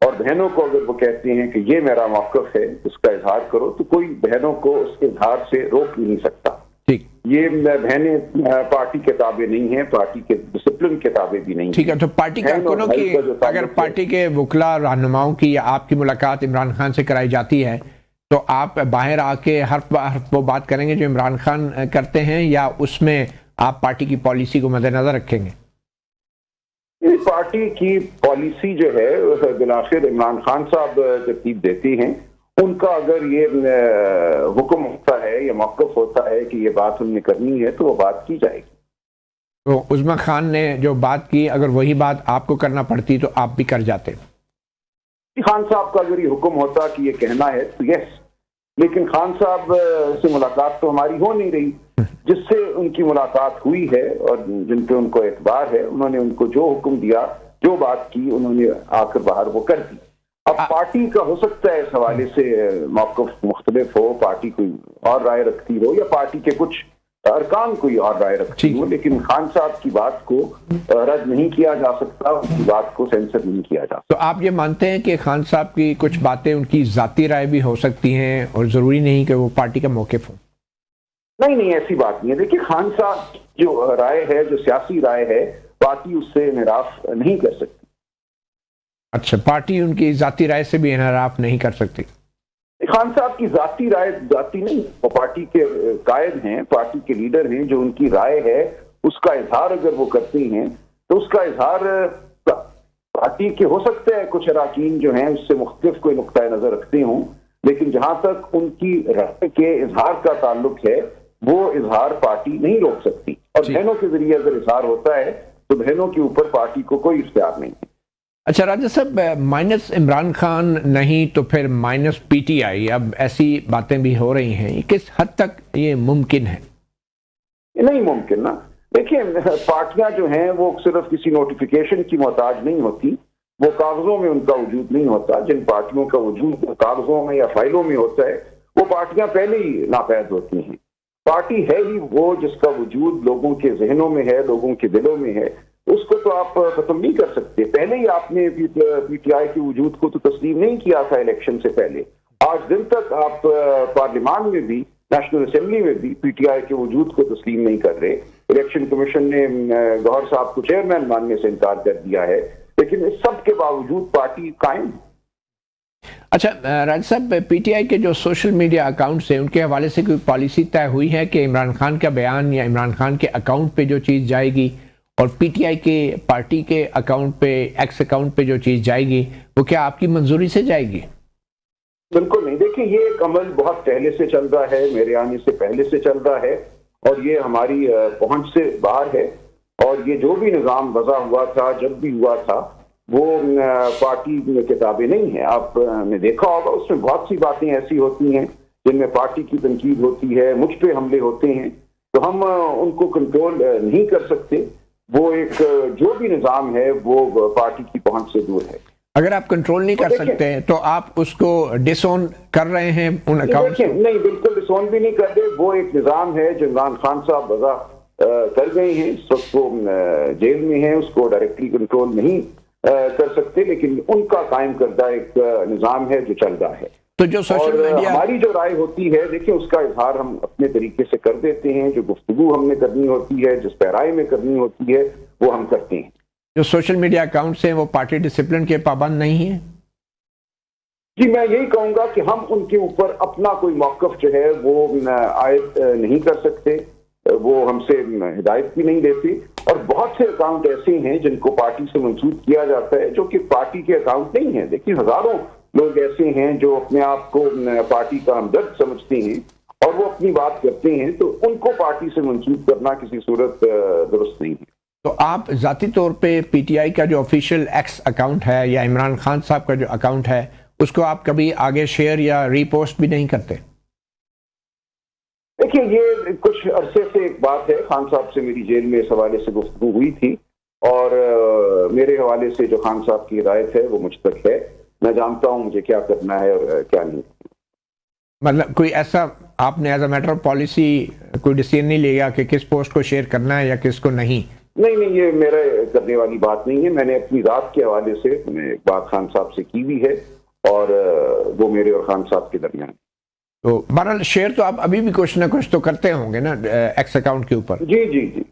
اور بہنوں کو اگر وہ کہتے ہیں کہ یہ میرا موقف ہے اس کا اظہار کرو تو کوئی بہنوں کو اس کے اظہار سے روک نہیں سکتا. ٹھیک یہ بہنیں پارٹی کے تابع نہیں ہیں, پارٹی کے ڈسپلن کے تابع بھی نہیں. ٹھیک ہے, تو پارٹی کارکنوں کی اگر پارٹی کے وکلا رہنماؤں کی یا آپ کی ملاقات عمران خان سے کرائی جاتی ہے تو آپ باہر آ کے حرف بحرف وہ بات کریں گے جو عمران خان کرتے ہیں, یا اس میں آپ پارٹی کی پالیسی کو مد نظر رکھیں گے؟ پارٹی کی پالیسی جو ہے بالآخر عمران خان صاحب ترتیب دیتے ہیں. ان کا اگر یہ حکم ہوتا ہے یا موقف ہوتا ہے کہ یہ بات ہم نے کرنی ہے تو وہ بات کی جائے گی. تو عظمی خان نے جو بات کی اگر وہی بات آپ کو کرنا پڑتی تو آپ بھی کر جاتے؟ خان صاحب کا اگر یہ حکم ہوتا کہ یہ کہنا ہے تو یس, لیکن خان صاحب سے ملاقات تو ہماری ہو نہیں رہی. جس سے ان کی ملاقات ہوئی ہے اور جن پہ ان کو اعتبار ہے, انہوں نے ان کو جو حکم دیا, جو بات کی, انہوں نے آ کر باہر وہ کر دی. اب پارٹی کا ہو سکتا ہے اس حوالے سے موقف مختلف ہو, پارٹی کوئی اور رائے رکھتی ہو یا پارٹی کے کچھ ارکان کوئی اور رائے رکھتی ہو, لیکن خان صاحب کی بات کو رد نہیں کیا جا سکتا, ان کی بات کو سینسر نہیں کیا جا سکتا. تو آپ یہ مانتے ہیں کہ خان صاحب کی کچھ باتیں ان کی ذاتی رائے بھی ہو سکتی ہیں اور ضروری نہیں کہ وہ پارٹی کا موقف ہو؟ نہیں, ایسی بات نہیں ہے. دیکھیے خان صاحب جو رائے ہے, جو سیاسی رائے ہے, پارٹی اس سے انحراف نہیں کر سکتی. اچھا, پارٹی ان کی ذاتی رائے سے بھی انحراف نہیں کر سکتی؟ خان صاحب کی ذاتی رائے ذاتی نہیں, وہ پارٹی کے قائد ہیں, پارٹی کے لیڈر ہیں. جو ان کی رائے ہے اس کا اظہار اگر وہ کرتے ہیں تو اس کا اظہار پارٹی کے ہو سکتا ہے کچھ اراکین جو ہیں اس سے مختلف کوئی نقطۂ نظر رکھتے ہوں, لیکن جہاں تک ان کی رائے کے اظہار کا تعلق ہے وہ اظہار پارٹی نہیں روک سکتی. اور بہنوں کے ذریعے اگر اظہار ہوتا ہے تو بہنوں کے اوپر پارٹی کو کوئی اختیار نہیں ہے. اچھا راجہ صاحب, مائنس عمران خان نہیں تو پھر مائنس پی ٹی آئی, اب ایسی باتیں بھی ہو رہی ہیں, کس حد تک یہ ممکن ہے؟ نہیں ممکن نا. دیکھیں پارٹیاں جو ہیں وہ صرف کسی نوٹیفیکیشن کی محتاج نہیں ہوتی, وہ کاغذوں میں ان کا وجود نہیں ہوتا. جن پارٹیوں کا وجود کاغذوں میں یا فائلوں میں ہوتا ہے وہ پارٹیاں پہلے ہی ناپید ہوتی ہیں. پارٹی ہے ہی وہ جس کا وجود لوگوں کے ذہنوں میں ہے, لوگوں کے دلوں میں ہے. اس کو تو آپ ختم نہیں کر سکتے. پہلے ہی آپ نے پی ٹی آئی کے وجود کو تو تسلیم نہیں کیا تھا الیکشن سے پہلے. آج دن تک آپ پارلیمان میں بھی, نیشنل اسمبلی میں بھی پی ٹی آئی کے وجود کو تسلیم نہیں کر رہے. الیکشن کمیشن نے گوہر صاحب کو چیئرمین ماننے سے انکار کر دیا ہے, لیکن اس سب کے باوجود پارٹی قائم ہے. اچھا راج صاحب, پی ٹی آئی کے جو سوشل میڈیا اکاؤنٹس ہیں ان کے حوالے سے کوئی پالیسی طے ہوئی ہے کہ عمران خان کا بیان یا عمران خان کے اکاؤنٹ پہ جو چیز جائے گی اور پی ٹی آئی کے پارٹی کے اکاؤنٹ پہ, ایکس اکاؤنٹ پہ جو چیز جائے گی وہ کیا آپ کی منظوری سے جائے گی؟ بالکل نہیں. دیکھیں یہ ایک عمل بہت پہلے سے چل رہا ہے, میرے آنے سے پہلے سے چل رہا ہے, اور یہ ہماری پہنچ سے باہر ہے. اور یہ جو بھی نظام وضع ہوا تھا, جب بھی ہوا تھا, وہ پارٹی کے تابع نہیں ہے. آپ نے دیکھا ہوگا اس میں بہت سی باتیں ایسی ہوتی ہیں جن میں پارٹی کی تنقید ہوتی ہے, مجھ پہ حملے ہوتے ہیں, تو ہم ان کو کنٹرول نہیں کر سکتے. وہ ایک جو بھی نظام ہے وہ پارٹی کی پہنچ سے دور ہے. اگر آپ کنٹرول نہیں کر سکتے تو آپ اس کو ڈس اون کر رہے ہیں ان اکاؤنٹ؟ نہیں, بالکل ڈس اون بھی نہیں کر رہے. وہ ایک نظام ہے جو عمران خان صاحب وضع کر گئے ہیں, اس وقت وہ جیل میں ہیں, اس کو ڈائریکٹلی کنٹرول نہیں کر سکتے, لیکن ان کا قائم کردہ ایک نظام ہے جو چل رہا ہے. تو جو سوشل میڈیا, ہماری جو رائے ہوتی ہے, دیکھیں اس کا اظہار ہم اپنے طریقے سے کر دیتے ہیں. جو گفتگو ہم نے کرنی ہوتی ہے, جس پیرائی میں کرنی ہوتی ہے, وہ ہم کرتے ہیں. جو سوشل میڈیا اکاؤنٹس ہیں وہ پارٹی ڈسپلن کے پابند نہیں ہیں؟ جی میں یہی کہوں گا کہ ہم ان کے اوپر اپنا کوئی موقف جو ہے وہ عائد نہیں کر سکتے, وہ ہم سے ہدایت بھی نہیں دیتے. اور بہت سے اکاؤنٹ ایسے ہیں جن کو پارٹی سے منسوخ کیا جاتا ہے جو کہ پارٹی کے اکاؤنٹ نہیں ہیں. دیکھیے ہزاروں لوگ ایسے ہیں جو اپنے آپ کو پارٹی کا ہمدرد سمجھتے ہیں اور وہ اپنی بات کرتے ہیں, تو ان کو پارٹی سے منسوخ کرنا کسی صورت درست نہیں ہے. تو آپ ذاتی طور پہ پی ٹی آئی کا جو آفیشیل ایکس اکاؤنٹ ہے یا عمران خان صاحب کا جو اکاؤنٹ ہے اس کو آپ کبھی آگے شیئر یا ری پوسٹ بھی نہیں کرتے؟ دیکھیے یہ کچھ عرصے سے ایک بات ہے, خان صاحب سے میری جیل میں اس حوالے سے گفتگو ہوئی تھی, اور میرے حوالے سے جو خان صاحب کی ہدایت ہے وہ مجھ تک ہے. میں جانتا ہوں مجھے کیا کرنا ہے اور کیا نہیں. مطلب کوئی ایسا آپ نے as a matter of policy کوئی ڈیسیژن نہیں لیا کہ کس پوسٹ کو شیئر کرنا ہے یا کس کو نہیں؟ نہیں نہیں، یہ میرے کرنے والی بات نہیں ہے. میں نے اپنی ذات کے حوالے سے بات خان صاحب سے کی ہوئی ہے اور وہ میرے اور خان صاحب کے درمیان. تو بہرحال شیئر تو آپ ابھی بھی کچھ نہ کچھ تو کرتے ہوں گے نا ایکس اکاؤنٹ کے اوپر؟ جی جی جی